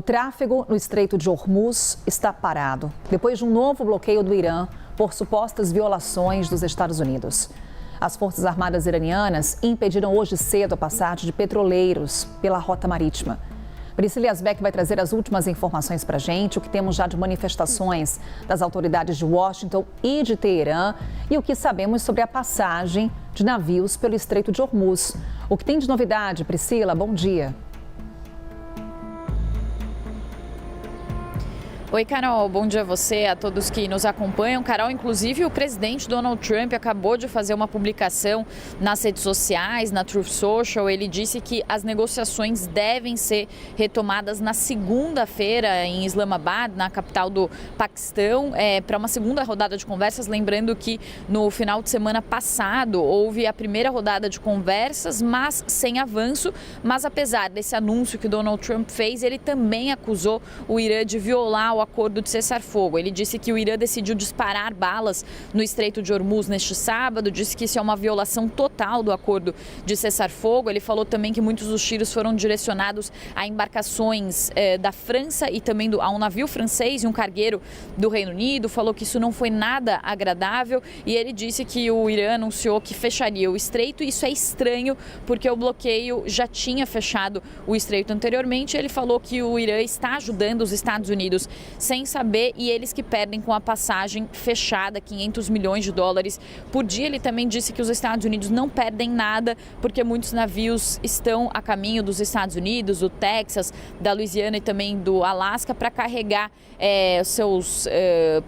tráfego no Estreito de Hormuz está parado, depois de um novo bloqueio do Irã por supostas violações dos Estados Unidos. As Forças Armadas iranianas impediram hoje cedo a passagem de petroleiros pela rota marítima. Priscila Yazbek vai trazer as últimas informações para a gente, o que temos já de manifestações das autoridades de Washington e de Teherã e o que sabemos sobre a passagem de navios pelo Estreito de Hormuz. O que tem de novidade, Priscila? Bom dia. Oi, Carol. Bom dia a você, a todos que nos acompanham. Carol, inclusive o presidente Donald Trump acabou de fazer uma publicação nas redes sociais, na Truth Social. Ele disse que as negociações devem ser retomadas na segunda-feira em Islamabad, na capital do Paquistão, para uma segunda rodada de conversas. Lembrando que no final de semana passado houve a primeira rodada de conversas, mas sem avanço. Mas apesar desse anúncio que Donald Trump fez, ele também acusou o Irã de violar o acordo de cessar-fogo. Ele disse que o Irã decidiu disparar balas no Estreito de Hormuz neste sábado, disse que isso é uma violação total do acordo de cessar-fogo. Ele falou também que muitos dos tiros foram direcionados a embarcações da França e também a um navio francês e um cargueiro do Reino Unido. Falou que isso não foi nada agradável e ele disse que o Irã anunciou que fecharia o estreito. Isso é estranho porque o bloqueio já tinha fechado o estreito anteriormente. Ele falou que o Irã está ajudando os Estados Unidos sem saber e eles que perdem com a passagem fechada, 500 milhões de dólares por dia. Ele também disse que os Estados Unidos não perdem nada porque muitos navios estão a caminho dos Estados Unidos, do Texas, da Louisiana e também do Alasca para carregar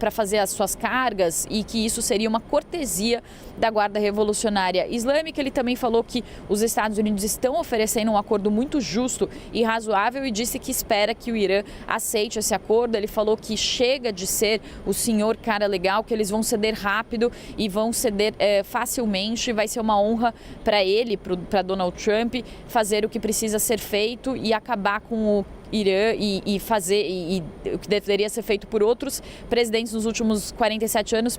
para fazer as suas cargas e que isso seria uma cortesia da Guarda Revolucionária Islâmica. Ele também falou que os Estados Unidos estão oferecendo um acordo muito justo e razoável e disse que espera que o Irã aceite esse acordo. Ele falou que chega de ser o senhor cara legal, que eles vão ceder rápido e vão ceder facilmente. Vai ser uma honra para ele, para Donald Trump, fazer o que precisa ser feito e acabar com o Irã e fazer o que deveria ser feito por outros presidentes nos últimos 47 anos,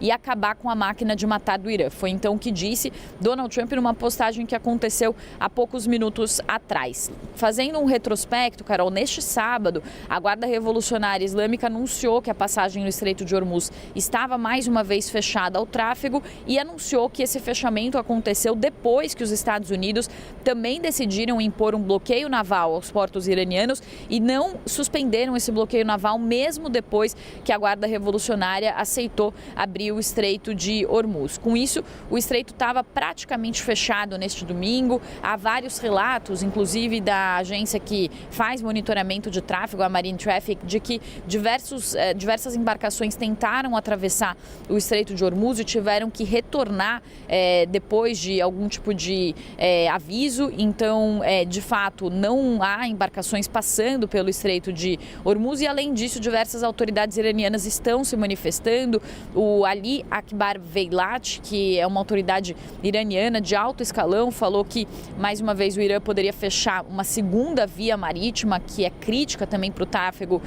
e acabar com a máquina de matar do Irã. Foi então o que disse Donald Trump numa postagem que aconteceu há poucos minutos atrás. Fazendo um retrospecto, Carol, neste sábado, a Guarda Revolucionária Islâmica anunciou que a passagem no Estreito de Hormuz estava mais uma vez fechada ao tráfego e anunciou que esse fechamento aconteceu depois que os Estados Unidos também decidiram impor um bloqueio naval aos portos iranianos e não suspenderam esse bloqueio naval mesmo depois que a Guarda Revolucionária aceitou abrir o Estreito de Hormuz. Com isso, o estreito estava praticamente fechado neste domingo. Há vários relatos, inclusive da agência que faz monitoramento de tráfego, a Marine Traffic, de que diversas embarcações tentaram atravessar o Estreito de Hormuz e tiveram que retornar depois de algum tipo de aviso. Então, de fato, não há embarcações passando pelo Estreito de Hormuz e, além disso, diversas autoridades iranianas estão se manifestando. O Ali Akbar Veilat, que é uma autoridade iraniana de alto escalão, falou que, mais uma vez, o Irã poderia fechar uma segunda via marítima, que é crítica também para o tráfego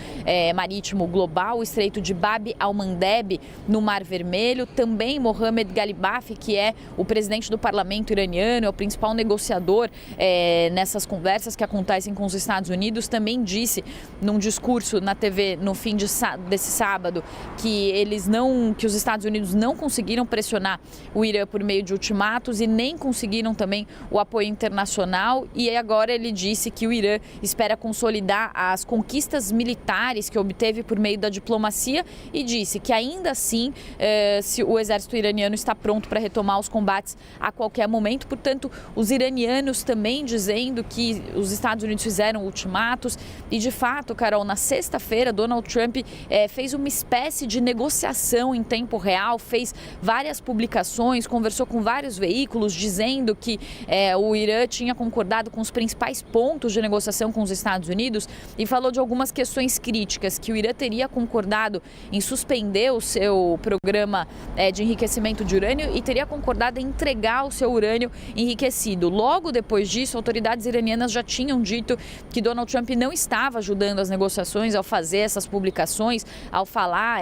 marítimo global, o Estreito de Bab al-Mandeb, no Mar Vermelho. Também Mohammad Ghalibaf, que é o presidente do parlamento iraniano, é o principal negociador nessas conversas que acontecem com os Estados Unidos, também disse num discurso na TV no fim desse sábado que os Estados Unidos não conseguiram pressionar o Irã por meio de ultimatos e nem conseguiram também o apoio internacional. E agora ele disse que o Irã espera consolidar as conquistas militares que obteve por meio da diplomacia e disse que ainda assim o exército iraniano está pronto para retomar os combates a qualquer momento. Portanto, os iranianos também dizendo que os Estados Unidos fizeram ultimatos e, de fato, Carol, na sexta-feira, Donald Trump fez uma espécie de negociação em tempo real, fez várias publicações, conversou com vários veículos dizendo que o Irã tinha concordado com os principais pontos de negociação com os Estados Unidos e falou de algumas questões críticas, que o Irã teria concordado em suspender o seu programa de enriquecimento de urânio e teria concordado em entregar o seu urânio enriquecido. Logo depois disso, autoridades iranianas já tinham dito que Donald Donald Trump não estava ajudando as negociações ao fazer essas publicações, ao falar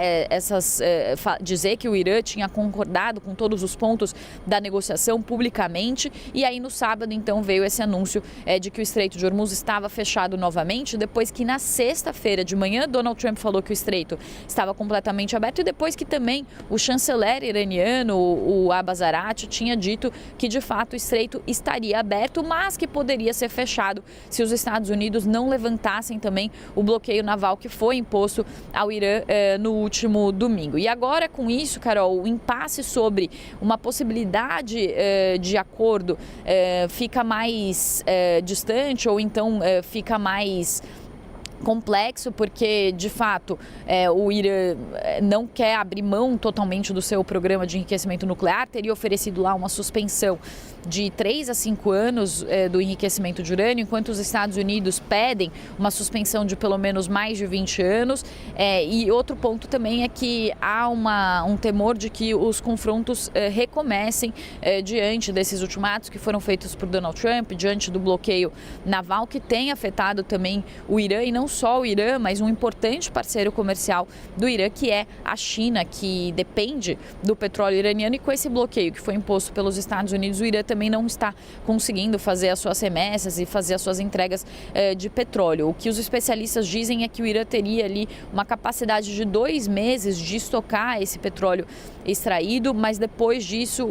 dizer que o Irã tinha concordado com todos os pontos da negociação publicamente. E aí no sábado então veio esse anúncio de que o Estreito de Hormuz estava fechado novamente, depois que na sexta-feira de manhã Donald Trump falou que o estreito estava completamente aberto e depois que também o chanceler iraniano, o Abbas Araqchi, tinha dito que de fato o estreito estaria aberto, mas que poderia ser fechado se os Estados Unidos não levantassem também o bloqueio naval que foi imposto ao Irã no último domingo. E agora com isso, Carol, o impasse sobre uma possibilidade de acordo fica mais distante ou então fica mais complexo, porque de fato o Irã não quer abrir mão totalmente do seu programa de enriquecimento nuclear, teria oferecido lá uma suspensão de 3 a 5 anos do enriquecimento de urânio, enquanto os Estados Unidos pedem uma suspensão de pelo menos mais de 20 anos. E outro ponto também é que há um temor de que os confrontos recomecem diante desses ultimatos que foram feitos por Donald Trump, diante do bloqueio naval que tem afetado também o Irã, e não só o Irã, mas um importante parceiro comercial do Irã, que é a China, que depende do petróleo iraniano. E com esse bloqueio que foi imposto pelos Estados Unidos, o Irã também não está conseguindo fazer as suas remessas e fazer as suas entregas de petróleo. O que os especialistas dizem é que o Irã teria ali uma capacidade de 2 meses de estocar esse petróleo extraído, mas depois disso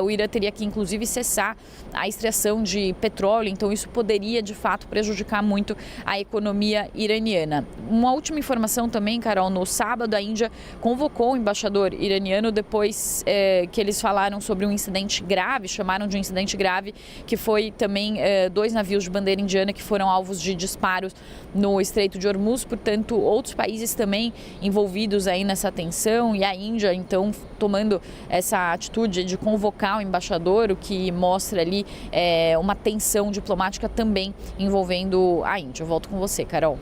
o Irã teria que inclusive cessar a extração de petróleo, então isso poderia de fato prejudicar muito a economia iraniana. Uma última informação também, Carol, no sábado a Índia convocou o embaixador iraniano depois que eles falaram sobre um incidente grave, chamaram de um incidente grave, que foi também 2 navios de bandeira indiana que foram alvos de disparos no Estreito de Hormuz. Portanto, outros países também envolvidos aí nessa tensão, e a Índia então tomando essa atitude de convocar o embaixador, o que mostra ali uma tensão diplomática também envolvendo a Índia. Eu volto com você, Carol.